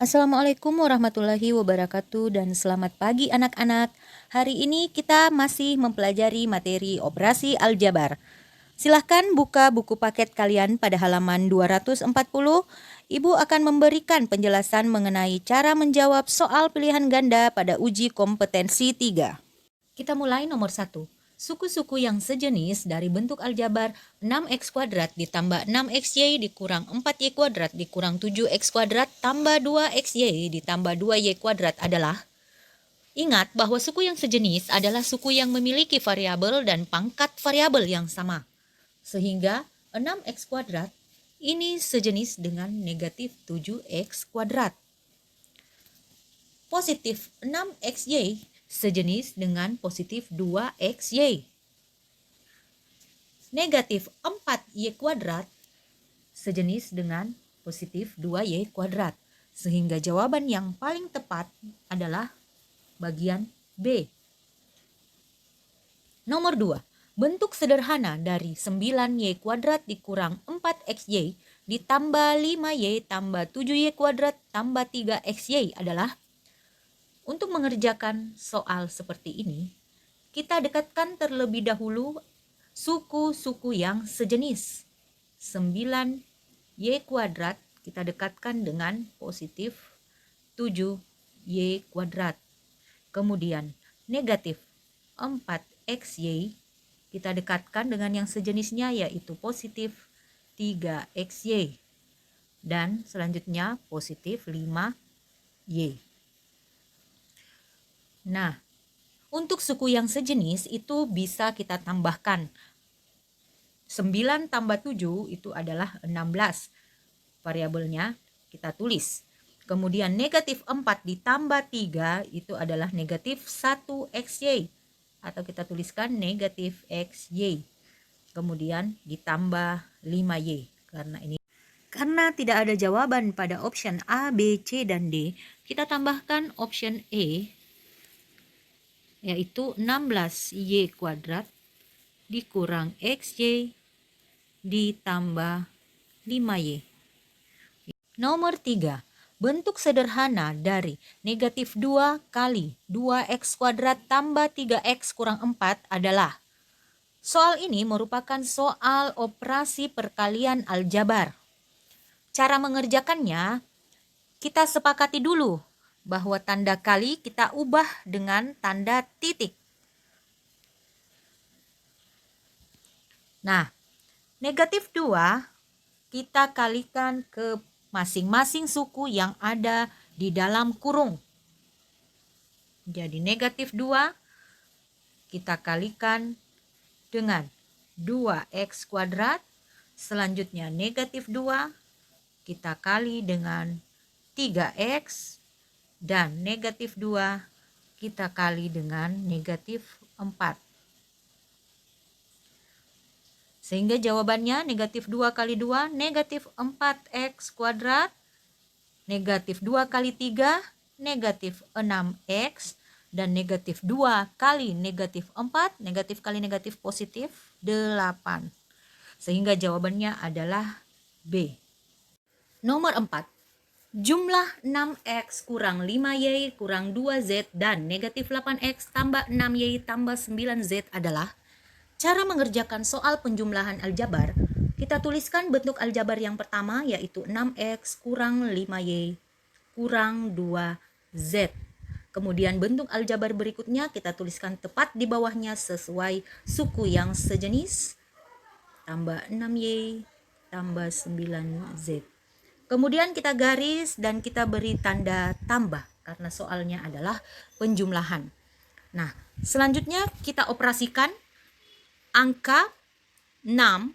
Assalamualaikum warahmatullahi wabarakatuh dan selamat pagi anak-anak. Hari ini kita masih mempelajari materi operasi aljabar. Silahkan buka buku paket kalian pada halaman 240. Ibu akan memberikan penjelasan mengenai cara menjawab soal pilihan ganda pada uji kompetensi 3. Kita mulai nomor 1. Suku-suku yang sejenis dari bentuk aljabar 6x kuadrat ditambah 6xy dikurang 4y kuadrat dikurang 7x kuadrat tambah 2xy ditambah 2y kuadrat adalah. Ingat bahwa suku yang sejenis adalah suku yang memiliki variabel dan pangkat variabel yang sama. Sehingga 6x kuadrat ini sejenis dengan negatif 7x kuadrat. Positif 6xy sejenis dengan positif 2xy. Negatif 4y kuadrat sejenis dengan positif 2y kuadrat. Sehingga jawaban yang paling tepat adalah bagian B. Nomor 2. Bentuk sederhana dari 9y kuadrat dikurang 4xy ditambah 5y tambah 7y kuadrat tambah 3xy adalah. Untuk mengerjakan soal seperti ini, kita dekatkan terlebih dahulu suku-suku yang sejenis. 9y kuadrat kita dekatkan dengan positif 7y kuadrat. Kemudian negatif 4xy kita dekatkan dengan yang sejenisnya yaitu positif 3xy. Dan selanjutnya positif 5y. Nah, untuk suku yang sejenis itu bisa kita tambahkan. 9 tambah 7 itu adalah 16. Variabelnya kita tulis. Kemudian negatif 4 ditambah 3 itu adalah negatif 1xy. Atau kita tuliskan negatif xy. Kemudian ditambah 5y. Karena tidak ada jawaban pada option A, B, C, dan D, kita tambahkan option E, yaitu 16y kuadrat dikurang xy ditambah 5y. Nomor 3. Bentuk sederhana dari negatif 2 kali 2x kuadrat tambah 3x kurang 4 adalah. Soal ini merupakan soal operasi perkalian aljabar. Cara mengerjakannya, kita sepakati dulu bahwa tanda kali kita ubah dengan tanda titik. Nah, negatif 2 kita kalikan ke masing-masing suku yang ada di dalam kurung. Jadi negatif 2 kita kalikan dengan 2x kuadrat. Selanjutnya negatif 2 kita kali dengan 3x. Dan negatif 2 kita kali dengan negatif 4. Sehingga jawabannya negatif 2 kali 2 negatif 4x kuadrat. Negatif 2 kali 3 negatif 6x. Dan negatif 2 kali negatif 4, negatif kali negatif positif 8. Sehingga jawabannya adalah B. Nomor 4. Jumlah 6x kurang 5y kurang 2z dan negatif 8x tambah 6y tambah 9z adalah. Cara mengerjakan soal penjumlahan aljabar, kita tuliskan bentuk aljabar yang pertama yaitu 6x kurang 5y kurang 2z. Kemudian bentuk aljabar berikutnya kita tuliskan tepat di bawahnya sesuai suku yang sejenis. Tambah 6y tambah 9z. Kemudian kita garis dan kita beri tanda tambah karena soalnya adalah penjumlahan. Nah, selanjutnya kita operasikan angka 6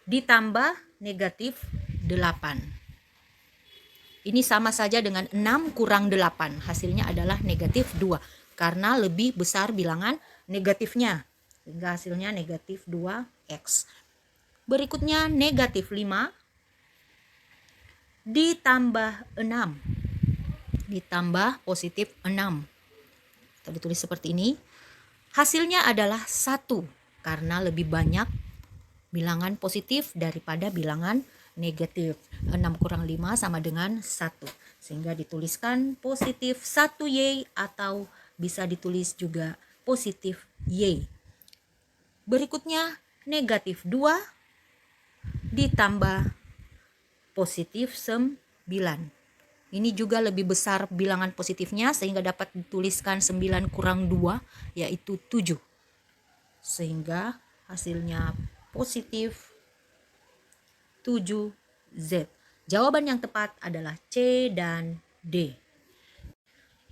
ditambah negatif 8. Ini sama saja dengan 6 kurang 8. Hasilnya adalah negatif 2 karena lebih besar bilangan negatifnya. Sehingga hasilnya negatif 2x. Berikutnya negatif 5 ditambah 6 ditambah positif 6. Kita ditulis seperti ini. Hasilnya adalah 1 karena lebih banyak bilangan positif daripada bilangan negatif. 6 kurang 5 sama dengan 1. Sehingga dituliskan positif 1Y atau bisa ditulis juga positif Y. Berikutnya negatif 2 ditambah positif 9. Ini juga lebih besar bilangan positifnya sehingga dapat dituliskan 9 kurang 2 yaitu 7. Sehingga hasilnya positif 7Z. Jawaban yang tepat adalah C dan D.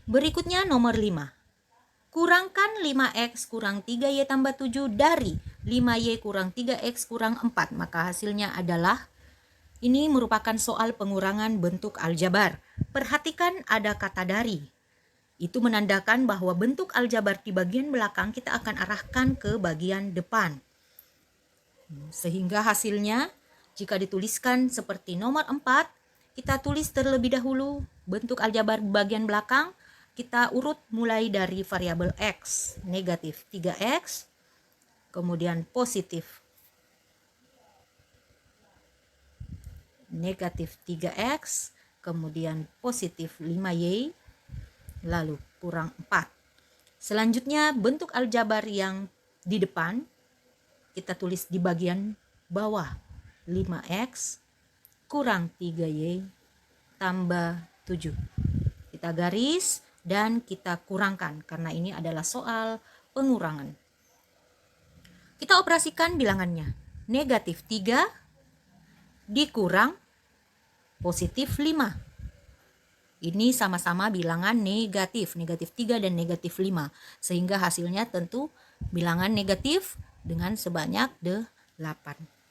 Berikutnya nomor 5. Kurangkan 5X kurang 3Y tambah 7 dari 5Y kurang 3X kurang 4. Maka hasilnya adalah, ini merupakan soal pengurangan bentuk aljabar. Perhatikan ada kata dari. Itu menandakan bahwa bentuk aljabar di bagian belakang kita akan arahkan ke bagian depan. Sehingga hasilnya jika dituliskan seperti nomor 4, kita tulis terlebih dahulu bentuk aljabar bagian belakang. Kita urut mulai dari variabel X, negatif 3X, kemudian positif negatif 3X, kemudian positif 5Y, lalu kurang 4. Selanjutnya bentuk aljabar yang di depan kita tulis di bagian bawah, 5X kurang 3Y tambah 7. Kita garis dan kita kurangkan karena ini adalah soal pengurangan. Kita operasikan bilangannya. Negatif 3 dikurang positif 5. Ini sama-sama bilangan negatif, negatif 3 dan negatif 5. Sehingga hasilnya tentu bilangan negatif dengan sebanyak 8.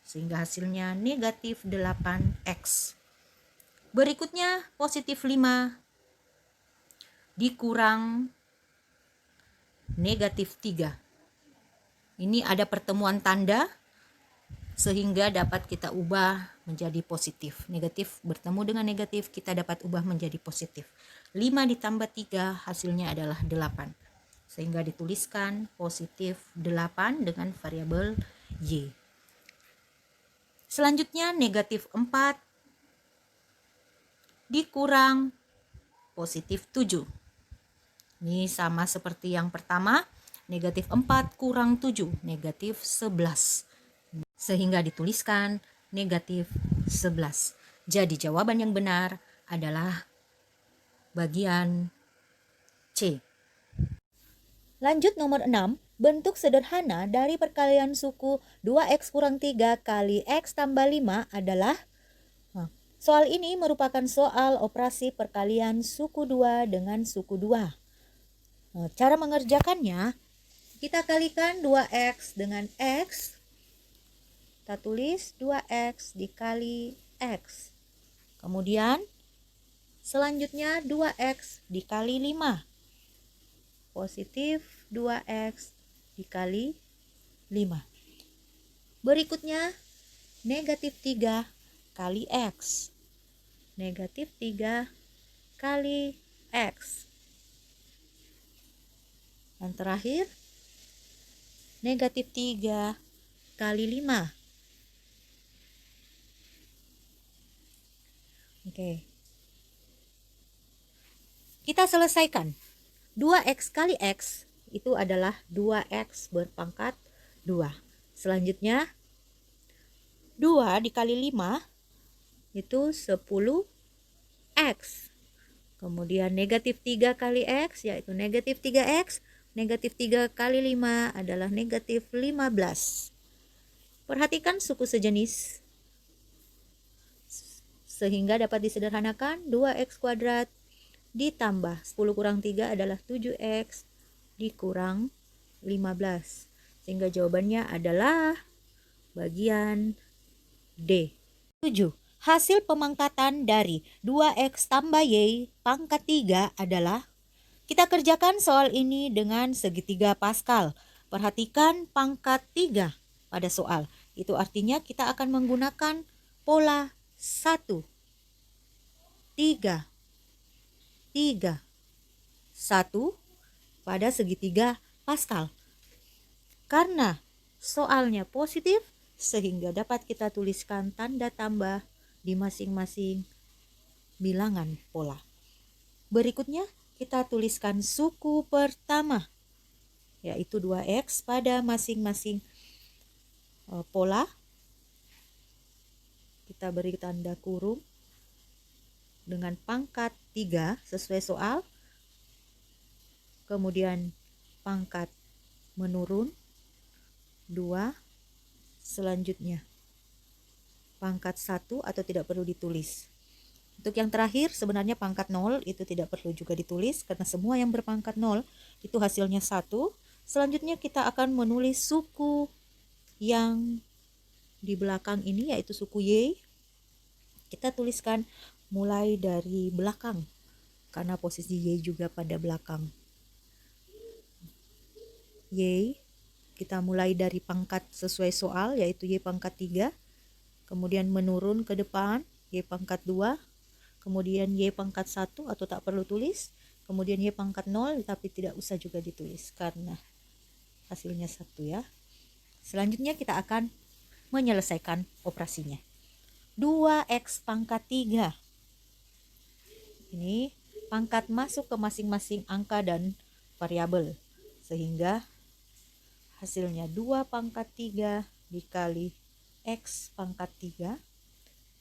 Sehingga hasilnya negatif 8X. Berikutnya positif 5 dikurang negatif 3. Ini ada pertemuan tanda sehingga dapat kita ubah menjadi positif. Negatif bertemu dengan negatif kita dapat ubah menjadi positif. 5 ditambah 3 hasilnya adalah 8. Sehingga dituliskan positif 8 dengan variabel Y. Selanjutnya negatif 4 dikurang positif 7. Ini sama seperti yang pertama, negatif 4 kurang 7, negatif 11. Sehingga dituliskan negatif 11. Jadi jawaban yang benar adalah bagian C. Lanjut nomor 6. Bentuk sederhana dari perkalian suku 2X kurang 3 kali X tambah 5 adalah, soal ini merupakan soal operasi perkalian suku 2 dengan suku 2. Cara mengerjakannya, kita kalikan 2X dengan X. Kita tulis 2X dikali X. Kemudian selanjutnya 2X dikali 5. Positif 2X dikali 5. Berikutnya negatif 3 kali X. Negatif 3 kali X. Yang terakhir negatif 3 kali 5. Oke. Kita selesaikan. 2X kali X itu adalah 2X berpangkat 2. Selanjutnya 2 dikali 5 itu 10X. Kemudian negatif 3 kali X yaitu negatif 3X. Negatif 3 kali 5 adalah negatif 15. Perhatikan suku sejenis. Sehingga dapat disederhanakan 2X kuadrat ditambah 10 kurang 3 adalah 7X dikurang 15. Sehingga jawabannya adalah bagian D. 7. Hasil pemangkatan dari 2X tambah Y pangkat 3 adalah, kita kerjakan soal ini dengan segitiga Pascal. Perhatikan pangkat 3 pada soal. Itu artinya kita akan menggunakan pola 1, 3, 3, 1 pada segitiga Pascal. Karena soalnya positif, sehingga dapat kita tuliskan tanda tambah di masing-masing bilangan pola. Berikutnya kita tuliskan suku pertama, yaitu 2x pada masing-masing pola. Kita beri tanda kurung dengan pangkat 3 sesuai soal. Kemudian pangkat menurun 2, selanjutnya pangkat 1 atau tidak perlu ditulis. Untuk yang terakhir sebenarnya pangkat 0 itu tidak perlu juga ditulis karena semua yang berpangkat 0 itu hasilnya 1. Selanjutnya kita akan menulis suku yang di belakang ini, yaitu suku Y. Kita tuliskan mulai dari belakang karena posisi Y juga pada belakang. Y kita mulai dari pangkat sesuai soal, yaitu Y pangkat 3, kemudian menurun ke depan Y pangkat 2, kemudian Y pangkat 1 atau tak perlu tulis, kemudian Y pangkat 0 tapi tidak usah juga ditulis karena hasilnya 1 ya. Selanjutnya kita akan menyelesaikan operasinya. 2x pangkat 3. Ini pangkat masuk ke masing-masing angka dan variabel, sehingga hasilnya 2 pangkat 3 dikali x pangkat 3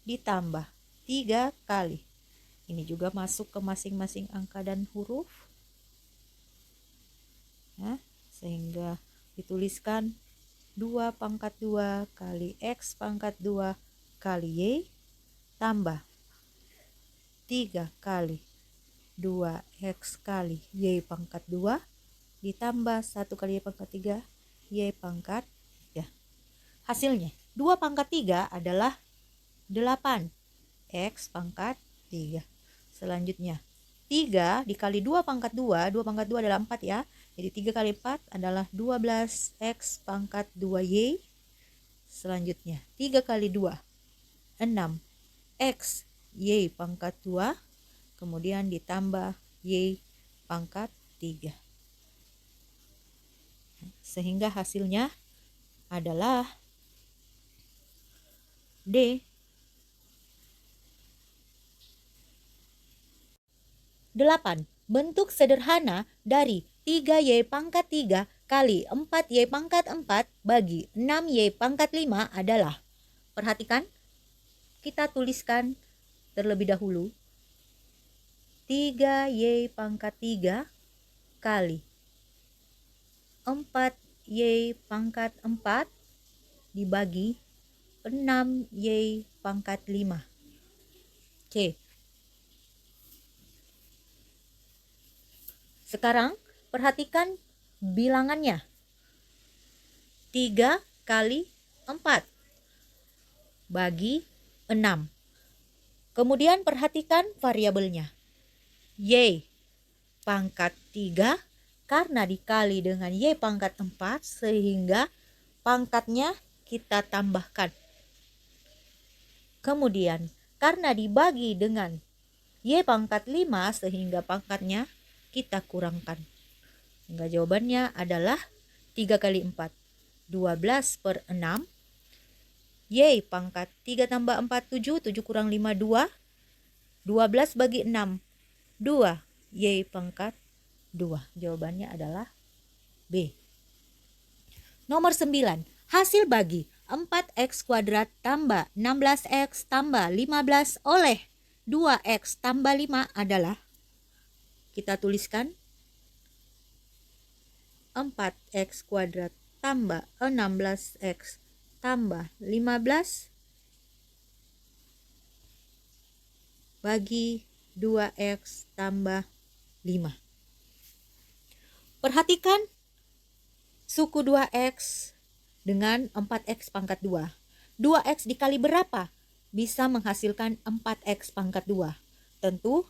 ditambah 3 kali. Ini juga masuk ke masing-masing angka dan huruf. Nah, sehingga dituliskan 2 pangkat 2 kali x pangkat 2 kali y tambah 3 kali 2x kali y pangkat 2 ditambah 1 kali y pangkat 3 y pangkat 3. Hasilnya 2 pangkat 3 adalah 8 x pangkat 3. Selanjutnya 3 dikali 2 pangkat 2, 2 pangkat 2 adalah 4 ya. Jadi 3 kali 4 adalah 12x pangkat 2y. Selanjutnya 3 kali 2 6x y pangkat 2, kemudian ditambah y pangkat 3. Sehingga hasilnya adalah D. 8. Bentuk sederhana dari 3y pangkat 3 kali 4y pangkat 4 bagi 6y pangkat 5 adalah, perhatikan, kita tuliskan terlebih dahulu 3y pangkat 3 kali 4y pangkat 4 dibagi 6y pangkat 5. C. Sekarang perhatikan bilangannya. 3 kali 4 bagi 6. Kemudian perhatikan variabelnya. Y pangkat 3 karena dikali dengan Y pangkat 4 sehingga pangkatnya kita tambahkan. Kemudian karena dibagi dengan Y pangkat 5 sehingga pangkatnya kita kurangkan. Sehingga jawabannya adalah 3 kali 4, 12 per 6. Y pangkat 3 tambah 4, 7, 7 kurang 5, 2. 12 bagi 6, 2. Y pangkat 2. Jawabannya adalah B. Nomor 9. Hasil bagi 4x kuadrat tambah 16x tambah 15 oleh 2x tambah 5 adalah, kita tuliskan 4x kuadrat tambah 16x tambah 15 bagi 2x tambah 5. Perhatikan suku 2x dengan 4x pangkat 2. 2x dikali berapa bisa menghasilkan 4x pangkat 2? Tentu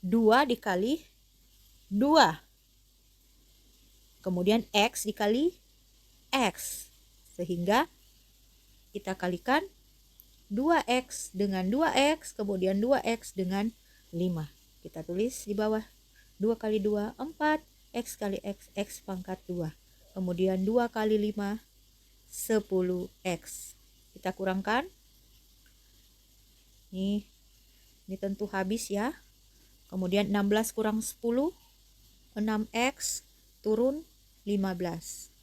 2 dikali 2. Kemudian x dikali x. Sehingga kita kalikan 2x dengan 2x, kemudian 2x dengan 5. Kita tulis di bawah 2 kali 2, 4, x kali x, x pangkat 2. Kemudian 2 kali 5, 10x. Kita kurangkan Ini tentu habis ya. Kemudian 16 kurang 10, 6x turun 15.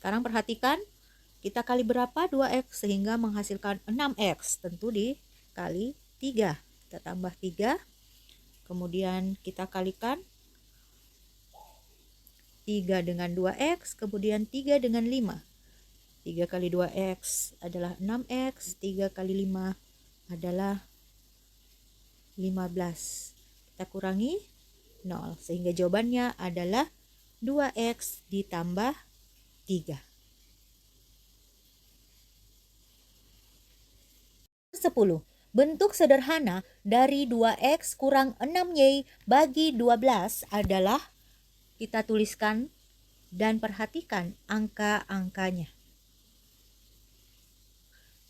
Sekarang perhatikan, kita kali berapa? 2x, sehingga menghasilkan 6x. Tentu dikali 3. Kita tambah 3. Kemudian kita kalikan 3 dengan 2x, kemudian 3 dengan 5. 3 kali 2x adalah 6x, 3 kali 5 adalah 15. Kita kurangi 0, sehingga jawabannya adalah 2x ditambah 3. 10. Bentuk sederhana dari 2x kurang 6y bagi 12 adalah, kita tuliskan dan perhatikan angka-angkanya.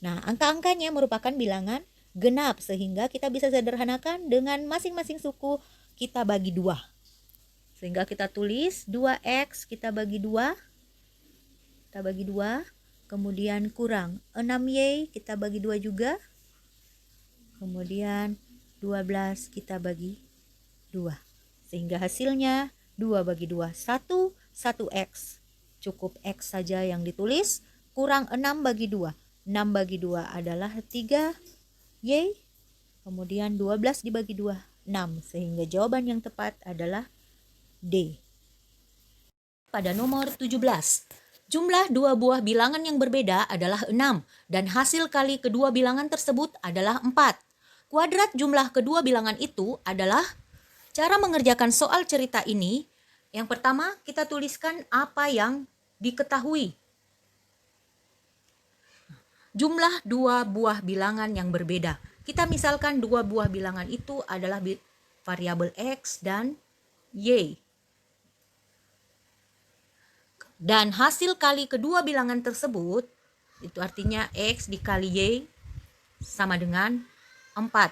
Nah, angka-angkanya merupakan bilangan genap, sehingga kita bisa sederhanakan dengan masing-masing suku kita bagi 2. Sehingga kita tulis 2x kita bagi 2. Kita bagi 2. Kemudian kurang 6y kita bagi 2 juga. Kemudian 12 kita bagi 2. Sehingga hasilnya 2 bagi 2, 1x. Cukup x saja yang ditulis. Kurang 6 bagi 2. 6 bagi 2 adalah 3y. Kemudian 12 dibagi 2, 6. Sehingga jawaban yang tepat adalah D. Pada nomor 17, jumlah dua buah bilangan yang berbeda adalah 6 dan hasil kali kedua bilangan tersebut adalah 4. Kuadrat jumlah kedua bilangan itu adalah. Cara mengerjakan soal cerita ini, yang pertama kita tuliskan apa yang diketahui. Jumlah dua buah bilangan yang berbeda. Kita misalkan dua buah bilangan itu adalah variabel x dan y. Dan hasil kali kedua bilangan tersebut, itu artinya x dikali y sama dengan 4.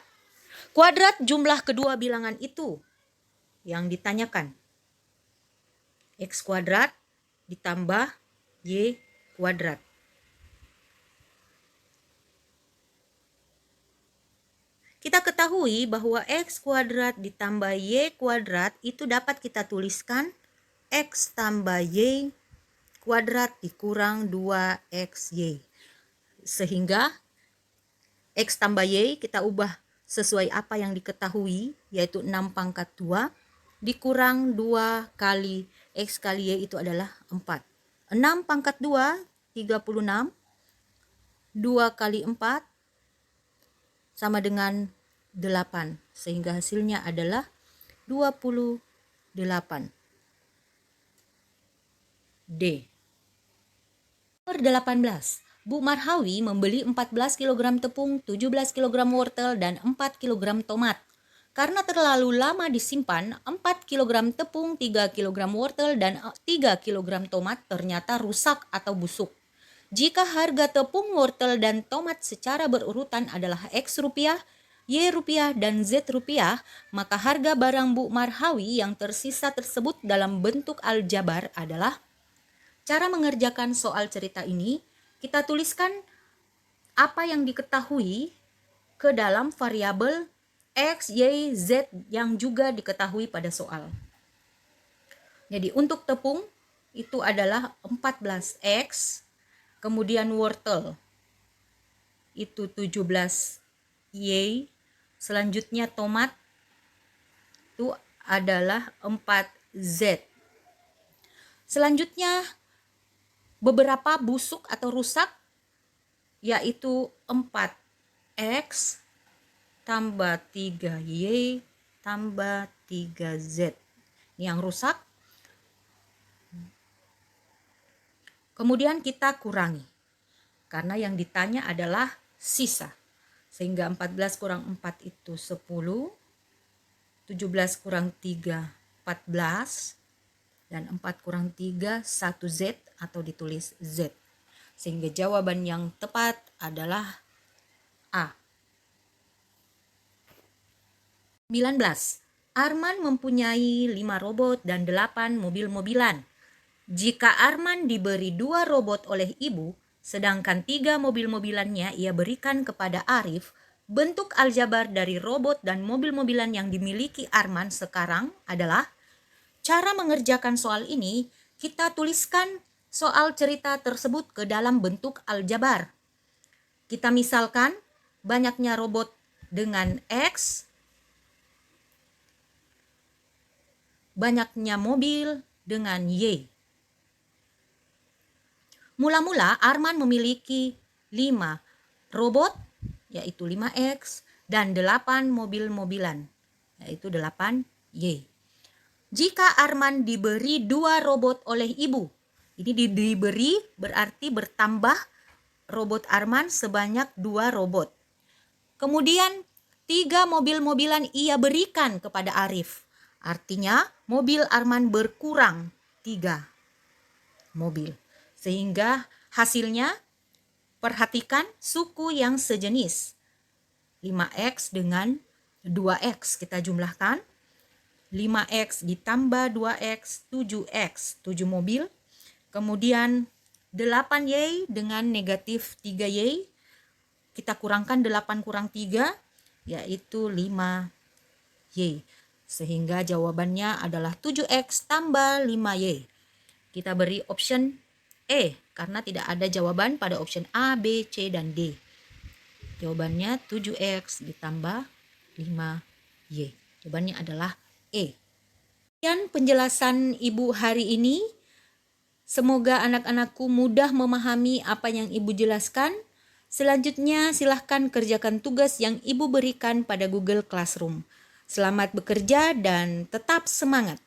Kuadrat jumlah kedua bilangan itu yang ditanyakan. X kuadrat ditambah y kuadrat. Kita ketahui bahwa x kuadrat ditambah y kuadrat itu dapat kita tuliskan x tambah y kuadrat dikurang 2xy. Sehingga x tambah y kita ubah sesuai apa yang diketahui, yaitu 6 pangkat 2 dikurang 2 kali x kali y itu adalah 4. 6 pangkat 2, 36. 2 kali 4 sama dengan 8. Sehingga hasilnya adalah 28. D. Nomor 18. Bu Marhawi membeli 14 kg tepung, 17 kg wortel, dan 4 kg tomat. Karena terlalu lama disimpan, 4 kg tepung, 3 kg wortel, dan 3 kg tomat ternyata rusak atau busuk. Jika harga tepung, wortel, dan tomat secara berurutan adalah X rupiah, Y rupiah, dan Z rupiah, maka harga barang Bu Marhawi yang tersisa tersebut dalam bentuk aljabar adalah. Cara mengerjakan soal cerita ini, kita tuliskan apa yang diketahui ke dalam variabel X, Y, Z yang juga diketahui pada soal. Jadi untuk tepung itu adalah 14X, kemudian wortel itu 17Y, selanjutnya tomat itu adalah 4Z. Selanjutnya beberapa busuk atau rusak, yaitu 4X tambah 3Y tambah 3Z. Ini yang rusak. Kemudian kita kurangi, karena yang ditanya adalah sisa. Sehingga 14 kurang 4 itu 10, 17 kurang 3, 14, dan 4 kurang 3, 1Z atau ditulis Z. Sehingga jawaban yang tepat adalah A. 19. Arman mempunyai 5 robot dan 8 mobil-mobilan. Jika Arman diberi 2 robot oleh ibu, sedangkan 3 mobil-mobilannya ia berikan kepada Arif, bentuk aljabar dari robot dan mobil-mobilan yang dimiliki Arman sekarang adalah cara mengerjakan soal ini, kita tuliskan soal cerita tersebut ke dalam bentuk aljabar. Kita misalkan banyaknya robot dengan X, banyaknya mobil dengan Y. Mula-mula Arman memiliki 5 robot, yaitu 5X, dan 8 mobil-mobilan, yaitu 8Y. Jika Arman diberi 2 robot oleh ibu, ini diberi berarti bertambah robot Arman sebanyak 2 robot. Kemudian 3 mobil-mobilan ia berikan kepada Arif. Artinya mobil Arman berkurang 3 mobil. Sehingga hasilnya, perhatikan suku yang sejenis. 5X dengan 2X kita jumlahkan. 5X ditambah 2X, 7X, 7 mobil. Kemudian 8Y dengan negatif 3Y. Kita kurangkan 8 kurang 3, yaitu 5Y. Sehingga jawabannya adalah 7X tambah 5Y. Kita beri option E, karena tidak ada jawaban pada option A, B, C, dan D. Jawabannya 7X ditambah 5Y. Jawabannya adalah E. Sekian penjelasan Ibu hari ini. Semoga anak-anakku mudah memahami apa yang Ibu jelaskan. Selanjutnya silahkan kerjakan tugas yang Ibu berikan pada Google Classroom. Selamat bekerja dan tetap semangat.